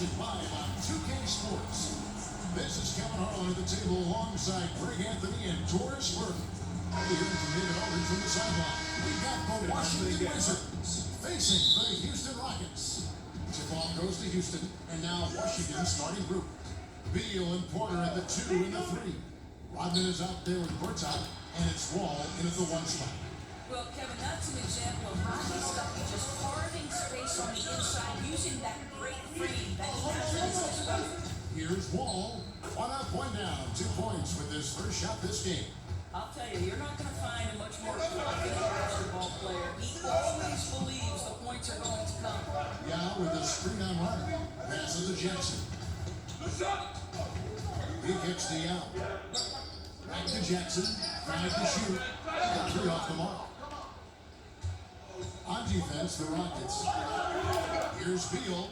watching live on 2K Sports. This is Kevin Harlan at the table alongside Greg Anthony and Doris Burke. Here from David Aldridge from the sideline. We got the Washington Wizards facing the Houston Rockets. J.Wall goes to Houston, and now Washington starting group. Beal and Porter at the 2 and the 3. Rodman is out there with Bertot, and it's Wall in at the 1 spot. Well, Kevin, that's an example of Rodney Stuckey just carving space on the inside, using that great free that he has in his disposal. Here's Wall. 1 up, 1 down. 2 points with his first shot this game. I'll tell you, you're not going to find a much more confident basketball player. He always believes the points are going to come. Yeah, with a screen on Rodman. Passes to Jackson. He kicks the out. Back to Jackson. 5 to shoot. And 3 off the mark. On defense, the Rockets. Here's Beal.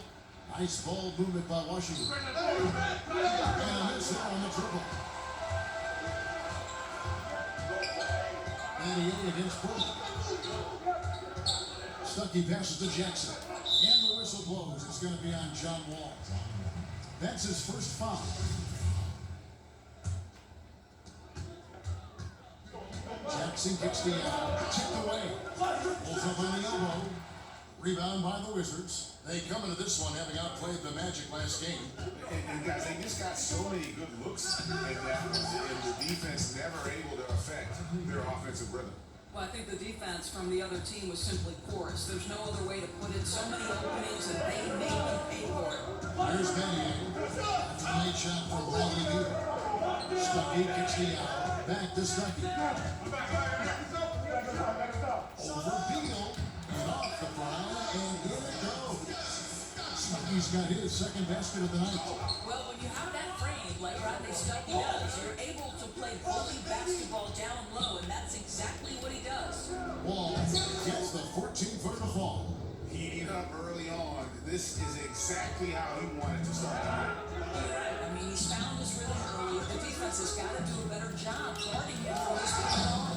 Nice ball movement by Washington. And a miss there on the triple. 98 against Porter. Stuckey passes to Jackson. And the whistle blows. It's going to be on J.Wall. That's his first foul. Jackson kicks the out. Tipped away. Pulls up on the elbow. Rebound by the Wizards. They come into this one having outplayed the Magic last game. And guys, they just got so many good looks in that, and the defense never able to affect their offensive rhythm. Well, I think the defense from the other team was simply porous. There's no other way to put it. So many openings, and they made them pay for it. Here's Benny. That's a nice shot from Bradley Beal. Stuckey kicks the out. Back to Stuckey. Over Beal. And off the ground. And here it goes. Stuckey's got his second basket of the night. Well, when you have that frame like Rodney Stuckey does, you're able to play bully basketball down low, and that's exactly what he does. Wall gets the 14-footer to fall. Heating up early on. This is exactly how he wanted to start the game. You're right. I mean, he's found his rhythm early. The defense has got to do a better job guarding him from this point on.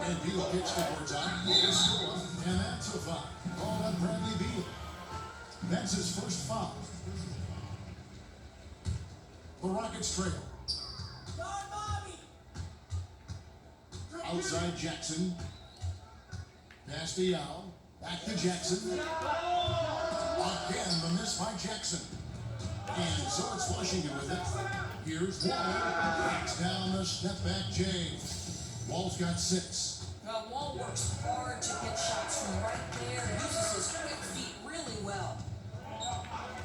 And Beal kicks the boards out. He'll score, and that's a foul. Called on Bradley Beal. That's his first foul. The Rockets trail. Outside Jackson. Pass to Yao. Back to Jackson. Again, the miss by Jackson. And so it's Washington with it. Here's Wall. Backs down the step back J. Wall's got 6. Now, Wall works hard to get shots from right there. Uses his quick feet really well.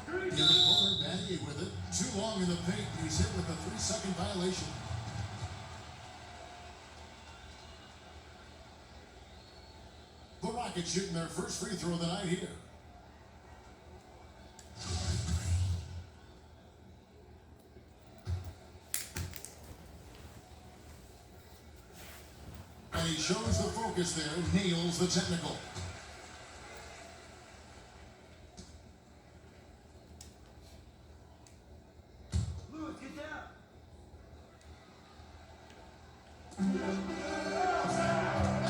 In the corner, Battier with it. Too long in the paint. He's hit with a 3-second violation. The Rockets shooting their first free throw of the night here. And he shows the focus there, nails the technical. Lewis, get down.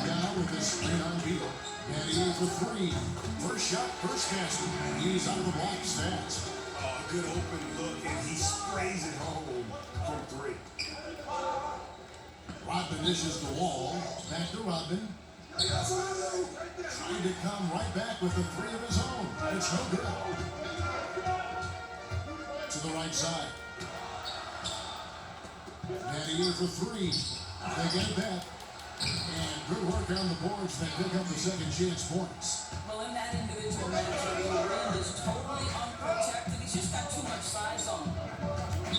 Now with the screen on Beal. And he is for 3. First shot, first basket. He's out of the blocks fast. Oh, good open look, and he sprays it home from 3. Rodman dishes the Wall. Back to Rodman. Trying to come right back with the 3 of his own. It's no good. To the right side. Battier for 3. They get that. And good work on the boards. They pick up the second chance points. Well, in that individual matchup, the rim is totally unprotected. He's just got too much size on him.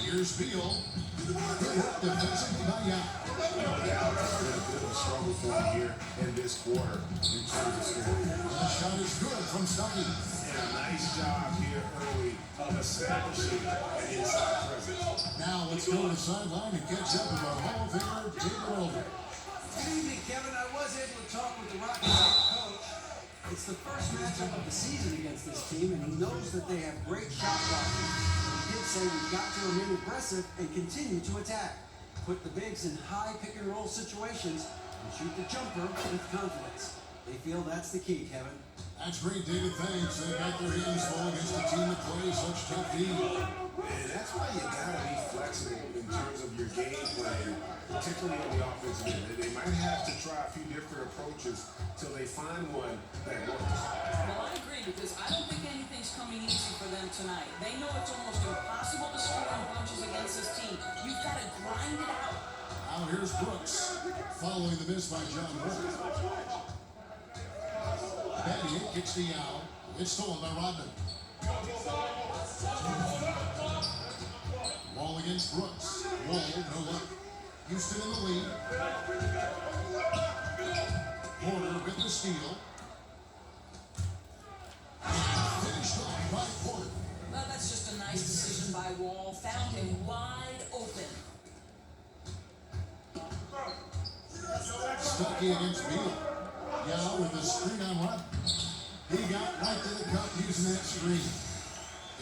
Here's Beal. Good work defensively by Yao. It's been a bit of a struggle for him here in this quarter in terms of scoring. The shot is good from Stuckey. And a nice job here early of establishing an inside presence. Now let's go to the sideline and catch up with our Hall of Famer, David Aldridge. Good evening, Kevin. I was able to talk with the Rockets head coach. It's the first matchup of the season against this team, and he knows that they have great shot blocking. He did say we've got to remain aggressive and continue to attack. Put the bigs in high pick-and-roll situations and shoot the jumper with confidence. They feel that's the key, Kevin. That's great, David. Thanks. They got their hands full against a team that plays such tough D. And that's why you gotta be flexible in terms of your game plan, particularly on the offensive end. They might have to try a few different approaches till they find one that works. Well, I agree because I don't think anything's coming easy for them tonight. They know it's almost impossible to score in bunches against this team. You've got to grind it out. Now here's Brooks, following the miss by J.Wall. Betty kicks the out. It's stolen by Rodman. Wall against Brooks. Wall, no luck. Houston in the lead. Porter with the steal. Finished off by Porter. Well, that's just a nice decision by Wall. Found him wide open. Stuckey against Beal. Yao with the screen on Rodman. He got right to the cup using that screen.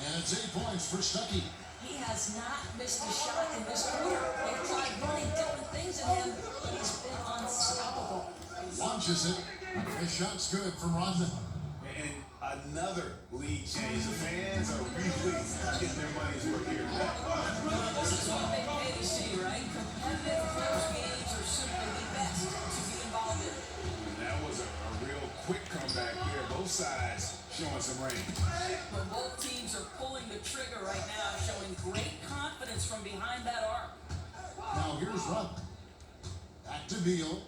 And it's 8 points for Stuckey. He has not missed a shot in this quarter. They've tried running different things in him. He's been unstoppable. Launches it. The shot's good from Rodman. And another lead change. The fans are really getting their money's worth here. This is what they pay to see, right? Competitive close games are simply the best to be involved in. That was a real quick comeback there. Both sides showing some range. But both teams are pulling the trigger right now, showing great confidence from behind that arc. Now here's Rodman. Back to Beal.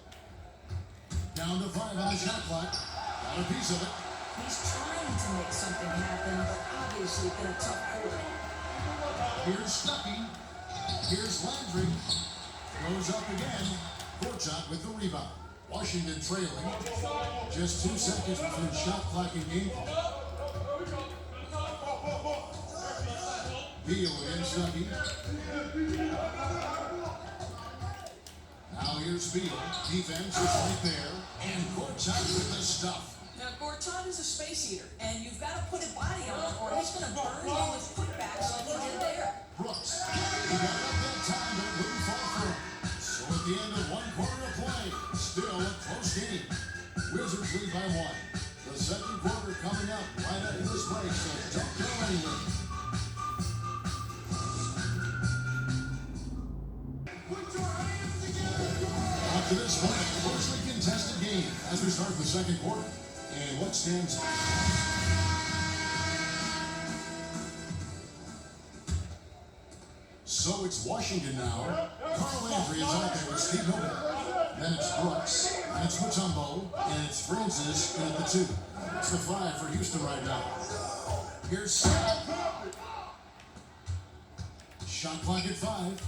Down to 5 on the shot clock. Got a piece of it. He's trying to make something happen, but obviously been a tough quarter. Here's Stuckey. Here's Landry. Goes up again. Gortat with the rebound. Washington trailing. Just 2 seconds between shot clock and game clock. Beal against Stuckey. Now here's Beal. Defense is right there. And Gortat with the stuff. Now, Gortat is a space eater, and you've got to put a body on him, or he's going to burn you with putbacks like he did there. Brooks. He got up that time, but wouldn't fall through. So at the end of 1 quarter of play, still a close game. Wizards lead by 1. The second quarter coming up right after this break, so don't go anywhere. Up to this point, a closely contested game as we start the second quarter. And what stands out? So it's Washington now. Carl Landry is out there with Steve Novak. Then it's Brooks. And it's Mutombo. And it's Francis at the 2. It's the 5 for Houston right now. Here's Scott. Shot clock at 5.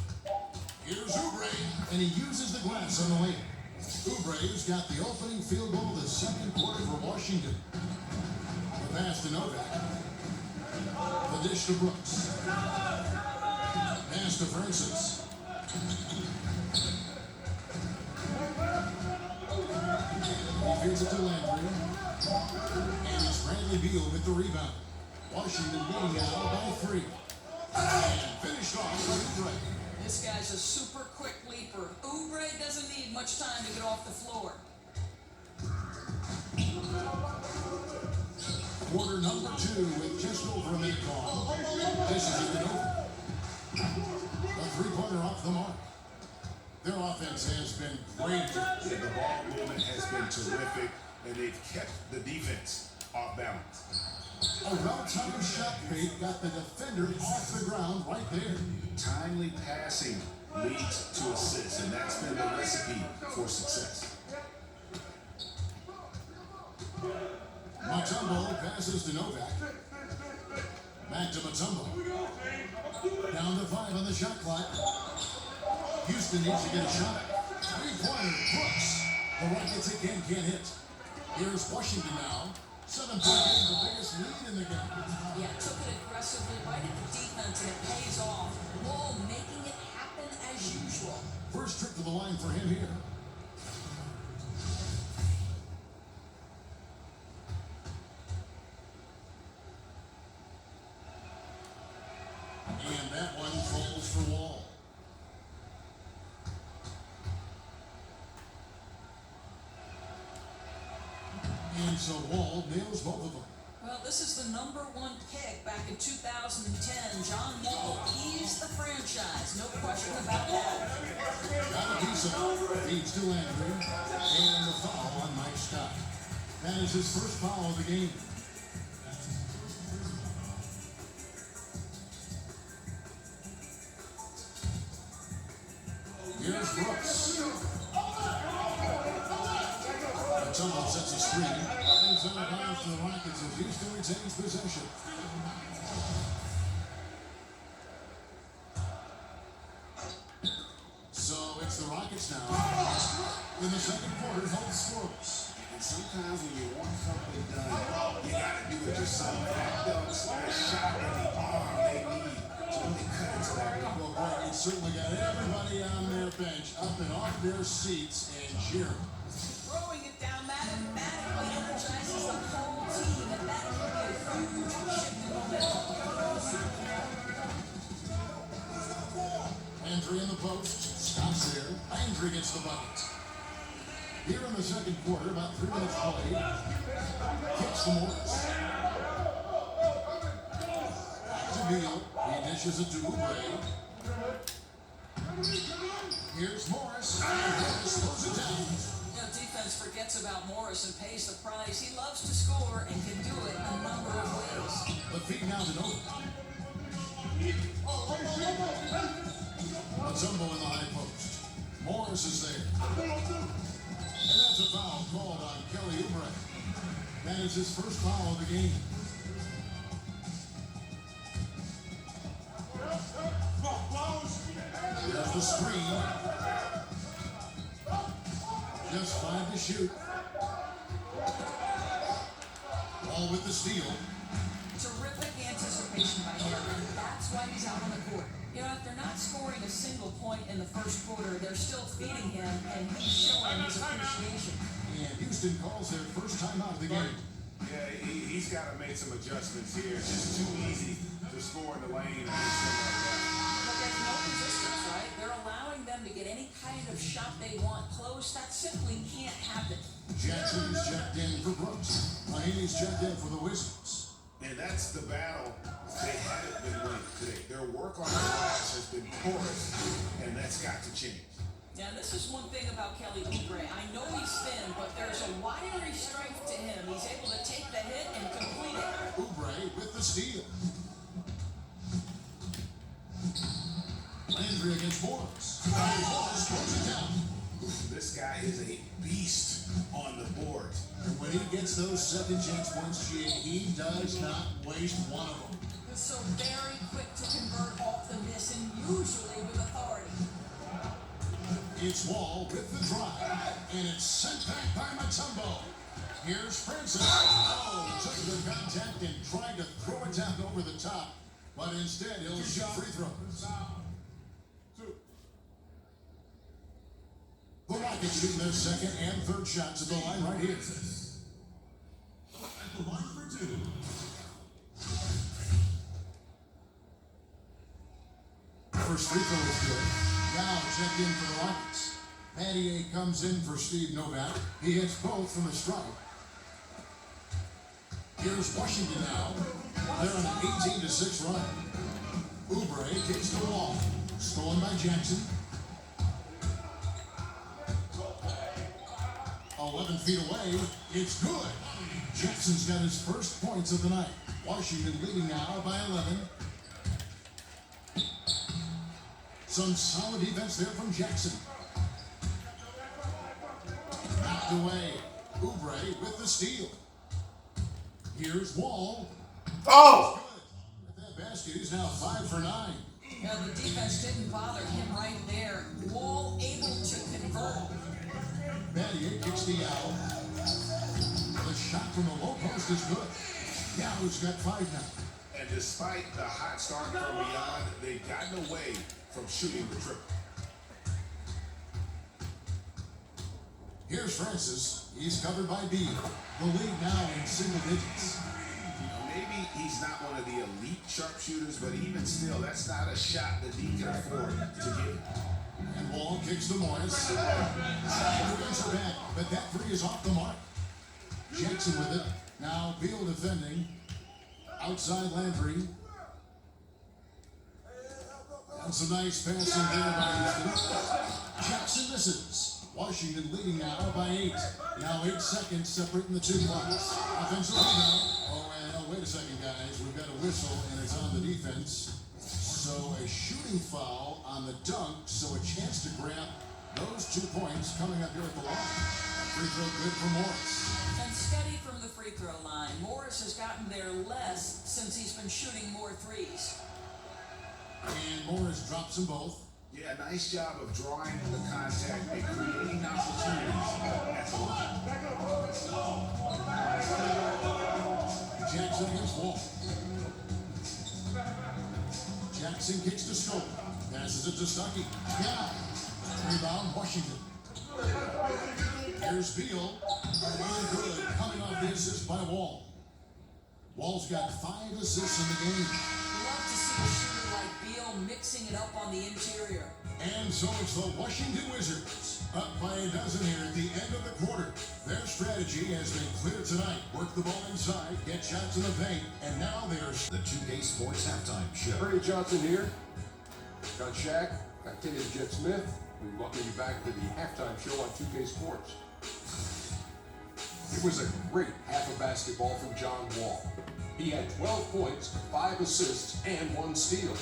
Here's Oubre. And he uses the glass on the lane. Oubre's got the opening field goal of the second quarter for Washington. The pass to Novak. The dish to Brooks. Pass to Francis. He feeds it to Landry. And it's Bradley Beal with the rebound. Washington leading now by 3. And finished off by Oubre. This guy's a super quick leaper. Oubre doesn't need much time to get off the floor. Quarter number 2 with just over a minute gone. This is it over. A 3-pointer off the mark. Their offense has been great. The ball movement has been terrific, and they've kept the defense off balance. A well-timed shot fake got the defender off the ground right there. Timely passing leads to assists, and that's been the recipe for success. Mutombo passes to Novak. Back to Mutombo. Down to 5 on the shot clock. Houston needs to get a shot. 3-pointer, Brooks. The Rockets again can't hit. Here's Washington now. 7-point game, the biggest lead in the game. Yeah, took it aggressively right at the defense, and it pays off. Wall making it happen as usual. First trip to the line for him here. And that one falls for Wall. And And so Wall nails both of them. Well, this is the #1 pick back in 2010. John Wall, he's the franchise. No question about that. Got a piece of it. Feeds to Landry. And the foul on Mike Scott. That is his first foul of the game. Here's Brooks. Tumble sets a screen. And so it bounds to the Rockets as Houston retains possession. So it's the Rockets now. In the second quarter, held scoreless. And sometimes when you want something done, you gotta do it yourself. That dunks, that shot, and the arm they need to really cut into that rim. Well, Greg, it certainly got everybody on their bench up and off their seats and cheering. Throwing it down mathematically energizes the whole team, and that can be a huge shift in momentum. Landry in the post. Scott's there. Landry gets the bucket. Here in the second quarter, about 3 minutes played. Kicks to Morris. To Beal. He dishes it to Oubre. Here's Morris. Morris slows it down. You know, defense forgets about Morris and pays the price. He loves to score and can do it a number of ways. The feed now to Nolan. Matumbo in the high post. Morris is there. And that's a foul called on Kelly Oubre. That is his first foul of the game. There's the screen. Just 5 to shoot. Ball with the steal. Terrific anticipation by him, and that's why he's out on the court. You know, if they're not scoring a single point in the first quarter, they're still feeding him, and he's showing his appreciation. And Houston calls their first time out of the game. Yeah, he's got to make some adjustments here. It's just too easy to score in the lane and do something like that. But there's no resistance, right? They're allowing them to get any kind of shot they want close. That simply can't happen. Jackson is checked in for Brooks. Mahaney's checked in for the Wizards. And that's the battle they haven't been winning today. Their work on the glass has been porous, and that's got to change. Now, this is one thing about Kelly Oubre. I know he's thin, but there's a wiry strength to him. He's able to take the hit and complete it. Oubre with the steal. Landry against Morris. Morris throws it down. This guy is a beast on the board. And when he gets those second chance points, he does not waste one of them. He's so very quick to convert off the miss, and usually with authority. It's Wall with the drive, and it's sent back by Matumbo. Here's Francis. Oh, took the contact and tried to throw it down over the top, but instead he'll shoot free throws. The Rockets shooting their second and third shots at the line right here. At the line for 2. First free throw is good. Now checked in for the Rockets. Matty comes in for Steve Novak. He hits both from the stripe. Here's Washington now. They're on an 18-6 run. Oubre kicks the Wall. Stolen by Jackson. 11 feet away. It's good. Jackson's got his first points of the night. Washington leading now by 11. Some solid defense there from Jackson. Knocked away. Oubre with the steal. Here's Wall. Oh! With that basket, he's now 5 for 9. Now, the defense didn't bother him right there. Wall able to convert. Battier kicks the out. The shot from the low post is good. Yow's got 5 now. And despite the hot start from beyond, they've gotten away from shooting the triple. Here's Francis. He's covered by Beal. The lead now in single digits. Maybe he's not one of the elite sharpshooters, but even still, that's not a shot that he can afford to give. And Wall kicks to Morris. Defense are back, but that three is off the mark. Jackson with it. Now Beal defending. Outside Landry. That's a nice passing there by Houston. Jackson misses. Washington leading now by 8. Now 8 seconds separating the two blocks. Offensive rebound. Oh, and wait a second, guys. We've got a whistle, and it's on the defense. So a shooting foul on the dunk, so a chance to grab those 2 points coming up here at the line. Free throw good for Morris. And steady from the free throw line. Morris has gotten there less since he's been shooting more threes. And Morris drops them both. Yeah, nice job of drawing the contact and creating opportunities at the line. Jackson against Wall. Jackson kicks to Scope. Passes it to Stuckey. Yeah. Rebound, Washington. Here's Beal. And good. Coming off the assist by Wall. Wall's got 5 assists in the game. Love to see a shooter like Beal mixing it up on the interior. And so it's the Washington Wizards up by a dozen here at the end of the quarter. Their strategy has been clear tonight. Work the ball inside, get shots in the paint, and now there's The 2K Sports Halftime Show. Bernie Johnson here. Got Shaq, got Kenny the Jet Smith. We welcome you back to the halftime show on 2K Sports. It was a great half of basketball from John Wall. He had 12 points, 5 assists, and 1 steal.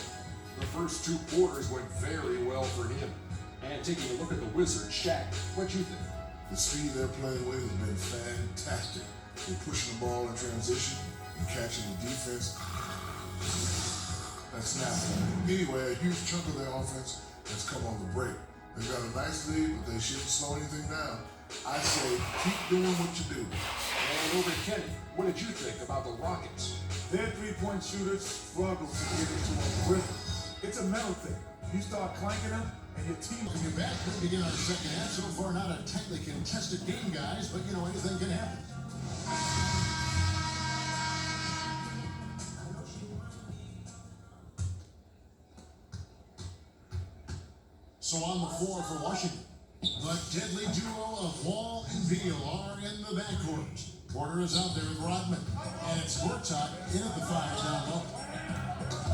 The first 2 quarters went very well for him. And taking a look at the Wizards, Shaq, what you think? The speed they're playing with has been fantastic. They're pushing the ball in transition and catching the defense. That's snapping. Anyway, a huge chunk of their offense has come on the break. They've got a nice lead, but they shouldn't slow anything down. I say keep doing what you do. And over to Kenny, what did you think about the Rockets? Their three-point shooters struggle to get into a rhythm. It's a mental thing. You start clanking them, and your team Welcome you back. We begin our second half. So far, not a tightly contested game, guys, but you know, anything can happen. So on the floor for Washington, the deadly duo of Wall and Beal are in the backcourt. Porter is out there with Rodman, and it's Gortat in at the 5 down low.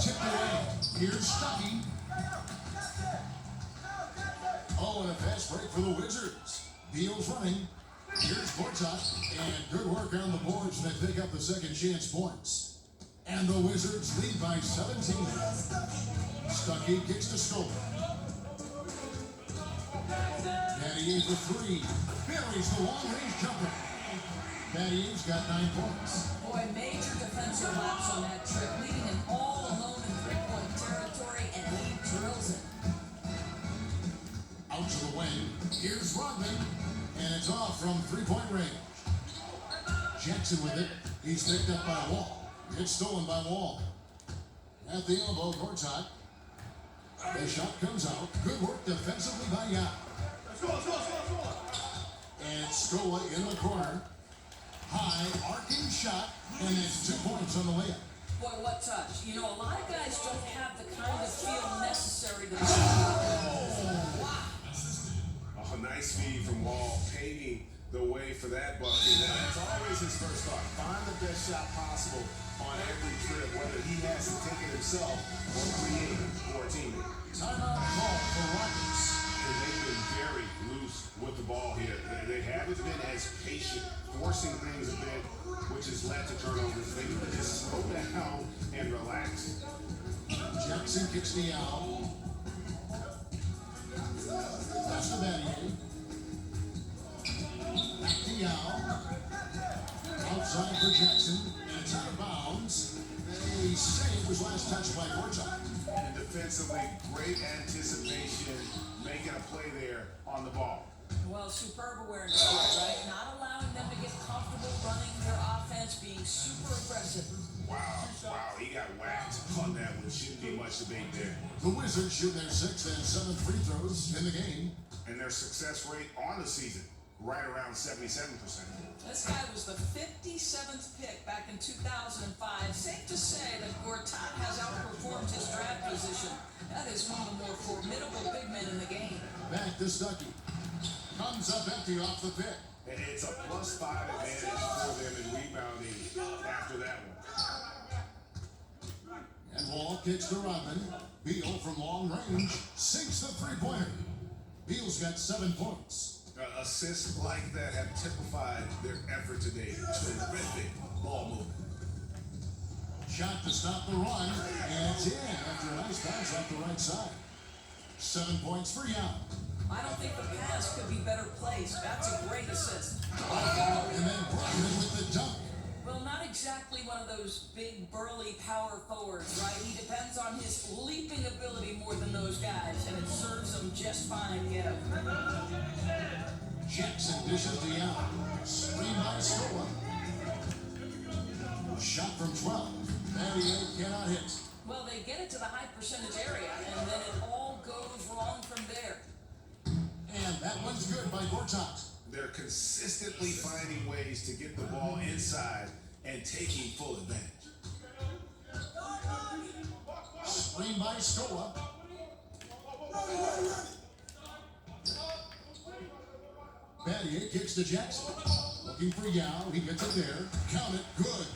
Tipped away. Here's Stuckey. Oh, and a fast break for the Wizards. Beal's running. Here's Gortat, and good work on the boards that pick up the second chance points. And the Wizards lead by 17. Stuckey kicks to Scope. Matty for 3. Buries the long-range jumper. Matty's got 9 points. Boy, major defensive lapse on that trip, leaving him all alone in three-point territory, and he drills it. Out to the wing. Here's Rodman, and it's off from 3-point range. Jackson with it. He's picked up by Wall. It's stolen by Wall. At the elbow, Gortat. The shot comes out. Good work defensively by Yao. And Scola in the corner. High, arcing shot, and it's 2 points on the layup. Boy, what touch. You know, a lot of guys don't have the kind of feel necessary to A nice feed from Wall, paving the way for that bucket. And that's always his first thought. Find the best shot possible on every trip, whether he has to take it himself or create it for a teammate. Timeout call for Rockets. And they've been very loose with the ball here. They haven't been as patient, forcing things a bit, which has led to turnovers. They need to just slow down and relax. Jackson kicks the out. That's the Battier. Back to Yao. Outside for Jackson. And it's out of bounds. They say it was last touched by Gortat. And defensively, great anticipation, making a play there on the ball. Well, superb awareness there, right? Not allowing them to get comfortable running their offense, being super aggressive. Wow, he got whacked on that one. Shouldn't be much debate there. The Wizards shoot their 6th and 7th free throws in the game. And their success rate on the season, right around 77%. This guy was the 57th pick back in 2005. Safe to say that Gortat has outperformed his draft position. That is one of the more formidable big men in the game. Back to Stuckey. Comes up empty off the pick. And it's a +5 advantage for them in rebounding after that one. And Wall kicks to Rodman. Beal from long range sinks the three-pointer. Beal's got 7 points. Assists like that have typified their effort today. Terrific ball movement. Shot to stop the run, and it's in after a nice bounce off the right side. 7 points for Young. I don't think the pass could be better placed. That's a great assist. And then Rodman with the dunk. Well, not exactly one of those big, burly power forwards, right? He depends on his leaping ability more than those guys, and it serves him just fine, yeah. Jackson dishes to Young. Screen by Scola. Shot from 12. Battier cannot hit. Well, they get it to the high percentage area, and then it all goes wrong from there. And that one's good by Gortat. They're consistently finding ways to get the ball inside and taking full advantage. Screen by Scola. Battier kicks to Jackson. Looking for Yao. He gets it there. Count it. Good.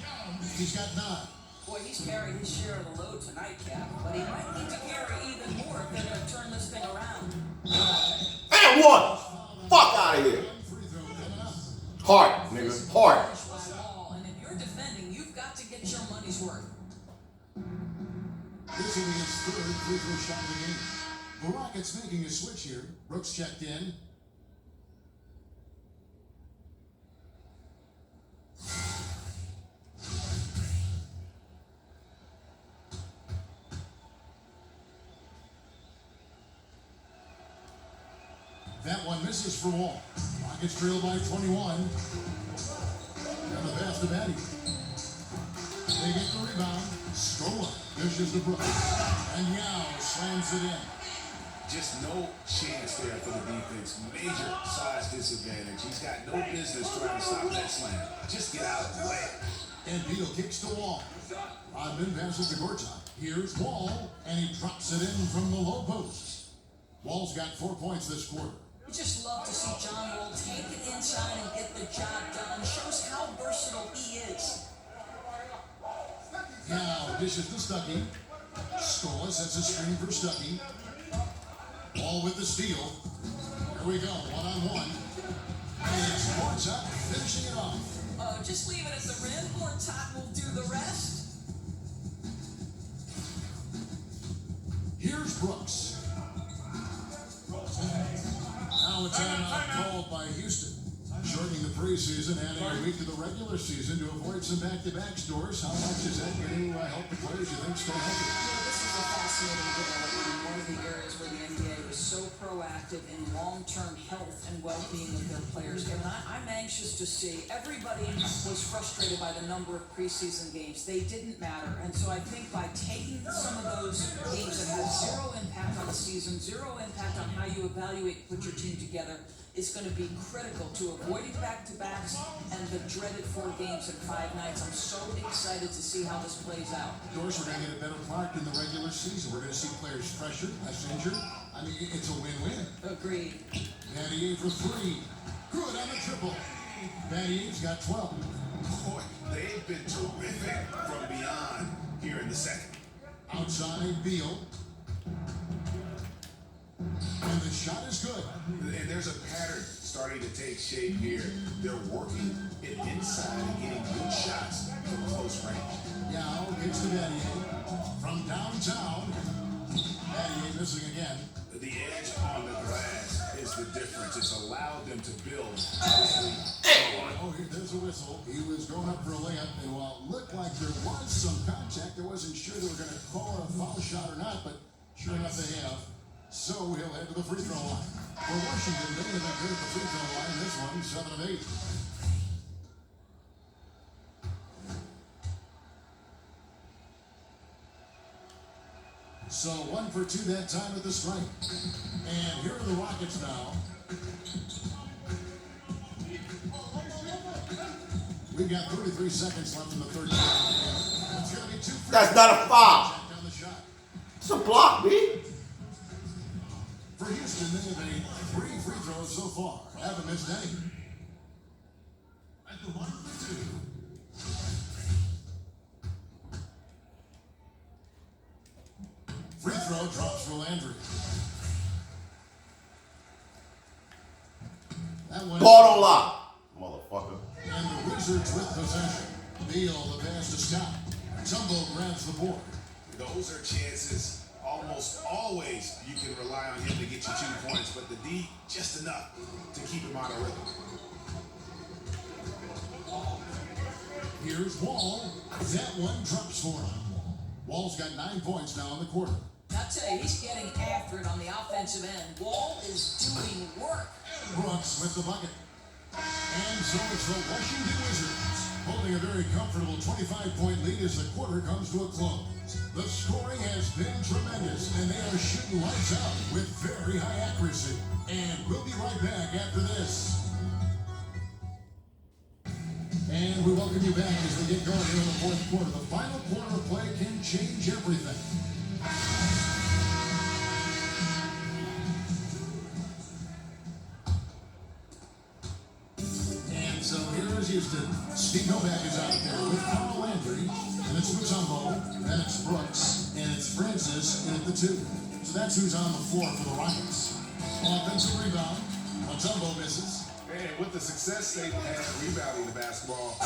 He's got 9. Boy, he's carried his share of the load tonight, Cap, but he might need to carry even more if they're going to turn this thing around. And one. Fuck out of here. Free throw coming up. Hard, nigga. Hard. And if you're defending, you've got to get your money's worth. This will be his 3rd free throw shot of the game. The Rockets making a switch here. Brooks checked in. That one misses for Wall. Rockets trail by 21. And the pass to Battier. They get the rebound. Scola dishes to Brooks. And Yao slams it in. Just no chance there for the defense. Major size disadvantage. He's got no business trying to stop that slam. Just get out of the way. And Beal kicks to Wall. Rodman passes to Gortat. Here's Wall, and he drops it in from the low post. Wall's got 4 points this quarter. You just love to see John Wall take it inside and get the job done. Shows how versatile he is. Now dishes to Stuckey. Scola sets a screen for Stuckey. Wall with the steal. Here we go, 1-on-1. And it's Gortat finishing it off. Just leave it at the rim. Gortat will do the rest. Here's Brooks. Now a timeout called by Houston. Shortening the preseason, adding a week to the regular season to avoid some back-to-back stores. How much is that going to help the players you think stay healthy? This is a fascinating development in one of the areas where the NBA was so proactive in long-term health and well-being of their players. And I'm anxious to see. Everybody was frustrated by the number of preseason games. They didn't matter. And so I think by taking some of those games that have zero impact on the season, zero impact on how you evaluate, put your team together, is going to be critical to avoiding back-to-backs and the dreaded 4 games in 5 nights. I'm so excited to see how this plays out. Of course, we're going to get a better product in the regular season. We're going to see players fresher, less injured. I mean, it's a win-win. Agreed. Battier for 3. Good on the triple. Battier's got 12. Boy, they've been terrific from beyond here in the second. Outside, Beal. And the shot is good. And there's a pattern starting to take shape here. They're working it inside and getting good shots from close range. Yao gets to Battier. From downtown. Battier missing again. The edge on the glass is the difference. It's allowed them to build. Oh, there's a whistle. He was going up for a layup, and while it looked like there was some contact, I wasn't sure they were going to call it a foul shot or not, but sure enough they have. So he'll head to the free throw line. For Washington, they have been good at the free throw line. This one, 7 of 8. So 1 for 2 that time at the stripe. And here are the Rockets now. We've got 33 seconds left in the third quarter. It's going to be 2 free That's not a foul. Check down the shot. It's a block, B. For Houston, they have made 3 free throws so far. Haven't missed any. throw drops for Landry. That one. Ball don't lie, motherfucker. And the Wizards with possession. Beal, the pass to Scott. Jumbo grabs the board. Those are chances almost always you can rely on him to get you 2 points, but the D just enough to keep him on a rhythm. Here's Wall. That one drops for him. Wall's got 9 points now in the quarter. I'll tell you, he's getting after it on the offensive end. Wall is doing work. Brooks with the bucket. And so it's the Washington Wizards holding a very comfortable 25-point lead as the quarter comes to a close. The scoring has been tremendous, and they are shooting lights out with very high accuracy. And we'll be right back after this. And we welcome you back as we get going here in the fourth quarter. The final quarter of play can change everything. And so here is Houston. Steve Novak is out there with Carl Landry. And it's Mutombo, then it's Brooks, and it's Francis in at the 2. So that's who's on the floor for the Rockets. Offensive rebound. Mutombo misses. And with the success they've had rebounding the basketball,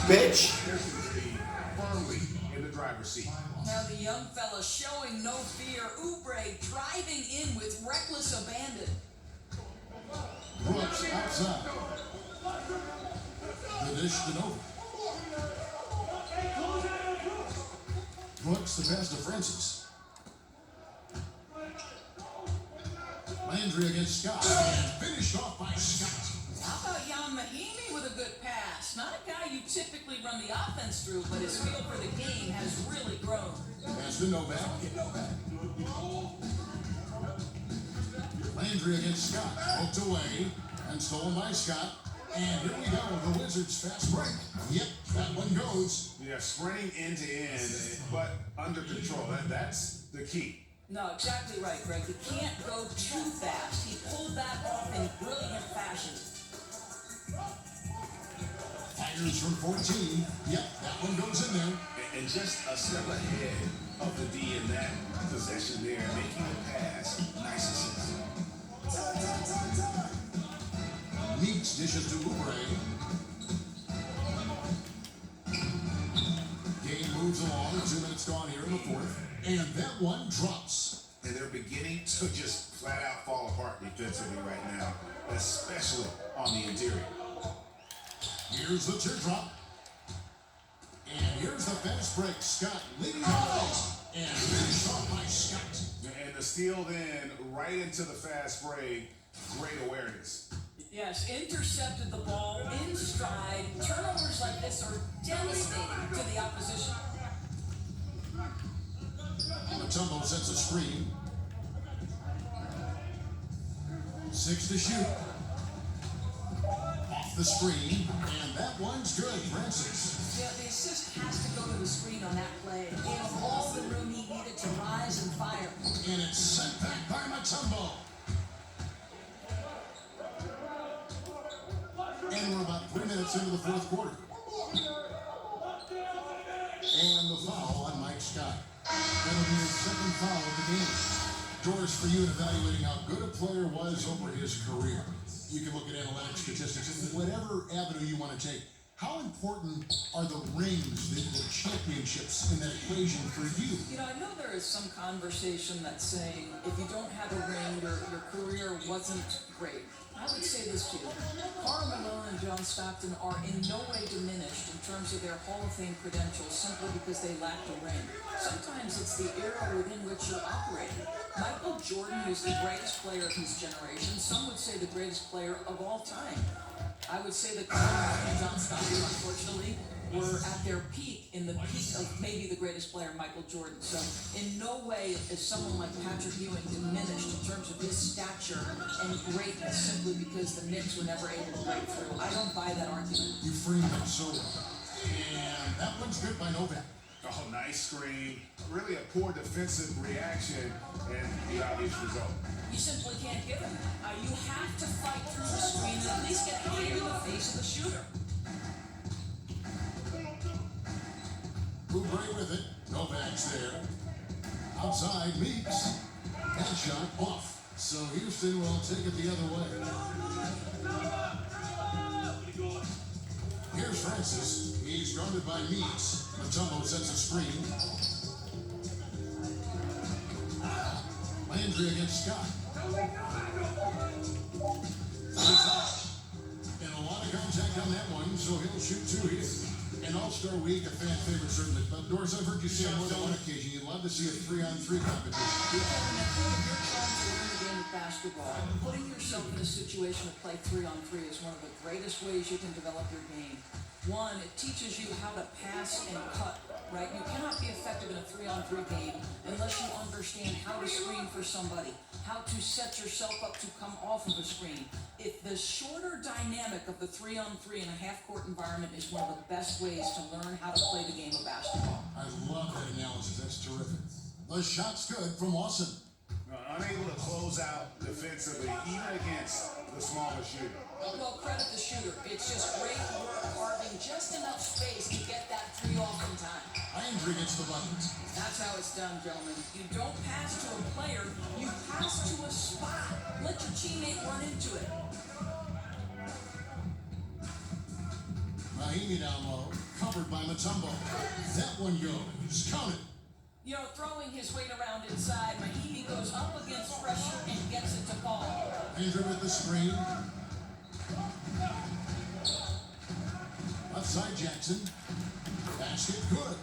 Bitch. they're going to be firmly in the driver's seat. Now the young fella showing no fear. Oubre driving in with reckless abandon. Brooks outside. The dish to Nova. Brooks the pass to Francis. Landry against Scott. And finished off by Scott. How about Jan Mahimi with a good pass? Not a guy you typically run the offense through, but his feel for the game has really grown. Pass to Novak. Landry against Scott. Poked away and stolen by Scott. And here we go, the Wizards fast break. Yep, that one goes. Yeah, sprinting end to end, but under control. That's the key. No, exactly right, Greg. You can't go too fast. He pulled that off in brilliant fashion. Tigers from 14. Yep, that one goes in there. And just a step ahead of the D in that possession there, making the pass. Nice assist. Meeks dishes to Oubre. Game moves along. 2 minutes gone here in the fourth. And that one drops. And they're beginning to just flat out fall apart defensively right now, especially on the interior. Here's the teardrop. And here's the fast break. Scott leading the way. And finished off by Scott. And the steal then right into the fast break. Great awareness. Yes, intercepted the ball in stride. Turnovers like this are devastating to the opposition. Mutombo sets a screen. 6 to shoot. Off the screen. And that one's good. Francis. Yeah, the assist has to go to the screen on that play. It gave him all the room he needed to rise and fire. And it's sent back by Mutombo. And we're about 3 minutes into the fourth quarter. And the foul on Mike Scott. That'll be his second foul of the game. Doris, for you in evaluating how good a player was over his career, you can look at analytics, statistics, whatever avenue you want to take. How important are the rings, the championships in that equation for you? You know, I know there is some conversation that's saying if you don't have a ring, your career wasn't great. I would say this to you. Karl Malone and John Stockton are in no way diminished in terms of their Hall of Fame credentials simply because they lacked a ring. Sometimes it's the era within which you're operating. Michael Jordan was the greatest player of his generation. Some would say the greatest player of all time. I would say that Karl Malone and John Stockton, unfortunately, were at their peak, in the peak of maybe the greatest player, Michael Jordan. So in no way is someone like Patrick Ewing diminished in terms of his stature and greatness simply because the Knicks were never able to break through. I don't buy that argument. You framed it so well. And that one's good by Novak. Oh, nice screen. Really a poor defensive reaction and the obvious result. You simply can't give him that. You have to fight through the screen and at least get higher in the face of the shooter. Oubre with it. Novak's there. Outside, Meeks. Headshot off. So Houston will take it the other way. Here's Francis. He's guarded by Meeks. Matumbo sets a screen. Landry against Scott. And a lot of contact on that one, so he'll shoot two here. An All-Star Week, a fan favorite certainly. But Doris, I've heard you say on more than one occasion you'd love to see a 3-on-3 competition. Kevin, if you're trying to win the game of basketball, putting yourself in a situation to play 3-on-3 is one of the greatest ways you can develop your game. One, it teaches you how to pass and cut, right? You cannot be effective in a 3-on-3 game unless you understand how to screen for somebody, how to set yourself up to come off of a screen. If the shorter dynamic of the 3-on-3 in a half-court environment is one of the best ways to learn how to play the game of basketball. I love that analysis. That's terrific. The shot's good from Lawson. Unable to close out defensively, even against the smaller shooter. Well, credit the shooter. It's just great work carving just enough space to get that three off in time. Landry gets the buckets. That's how it's done, gentlemen. You don't pass to a player, you pass to a spot. Let your teammate run into it. Mahimi down low, covered by Matumbo. That one goes. Count it. You know, throwing his weight around inside, Mahimi goes up against pressure and gets it to fall. Landry with the screen. Outside Jackson. Basket good.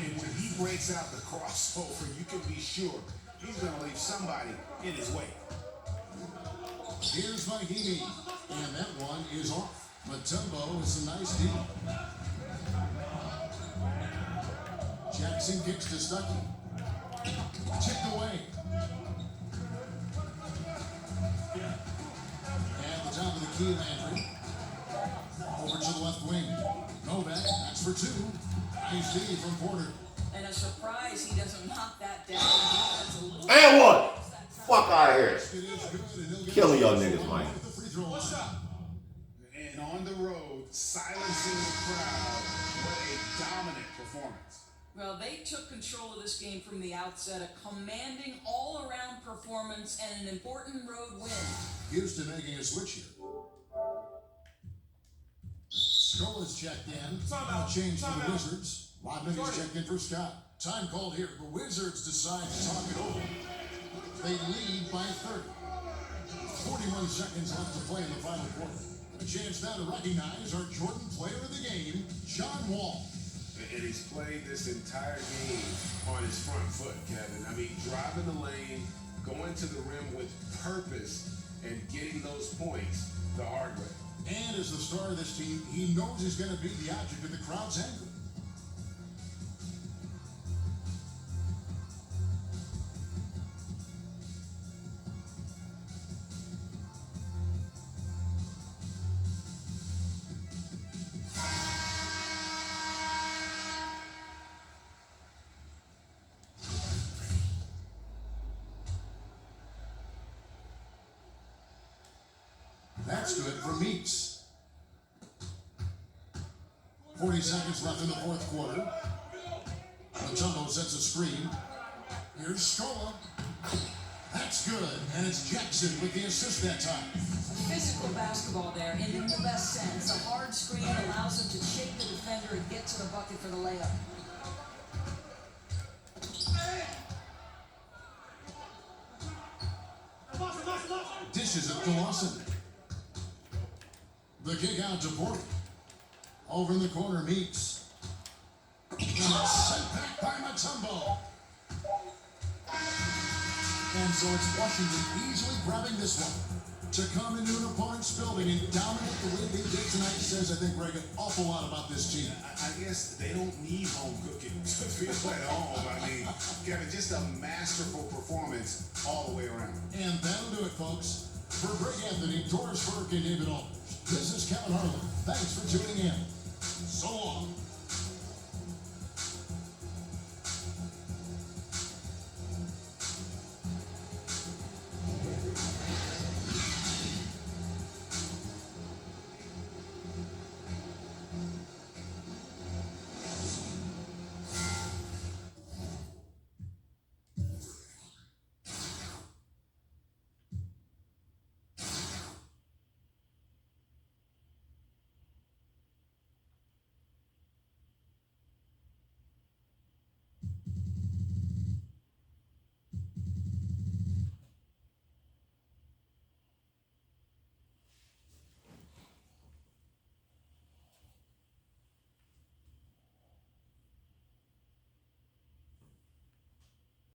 And when he breaks out the crossover, you can be sure he's going to leave somebody in his way. Here's Mahimi. And that one is off. Matumbo with a nice deal. Jackson kicks to Stuckey. Tipped away. At the top of the key, Landry. Over to the left wing. Novak, that's for two. Nice D from Porter. And a surprise, he doesn't knock that down. That's a little And what? Fuck out of here. It is good, and he'll get Killing y'all niggas, Mike. the free throw line. And on the road, silencing the crowd. What a dominant performance. Well, they took control of this game from the outset, a commanding all-around performance and an important road win. Houston making a switch here. Scola's checked in. Now change for the Wizards. Rodman is checked in for Scott. Time called here. The Wizards decide to talk it over. They lead by 30. 41 seconds left to play in the final quarter. A chance now to recognize our Jordan player of the game, J.Wall. And he's played this entire game on his front foot, Kevin. I mean, driving the lane, going to the rim with purpose, and getting those points the hard way. And as the star of this team, he knows he's going to be the object of the crowd's anger. That's good for Meeks. 40 seconds left in the fourth quarter. Matumbo sets a screen. Here's Scola. That's good. And it's Jackson with the assist that time. Physical basketball there, and in the best sense. A hard screen allows him to shake the defender and get to the bucket for the layup. Dishes it to Lawson. The kick out to Porter. Over in the corner, Meeks. And it's sent back by Matumbo. And so it's Washington easily grabbing this one to come into an opponent's building and dominate the way they did tonight. Says, I think, Greg, an awful lot about this team. I guess they don't need home cooking to feel at home. I mean, Kevin, just a masterful performance all the way around. And that'll do it, folks. For Greg Anthony, Doris Burke, and David Aldridge, this is Kevin Harlan. Thanks for tuning in. So long.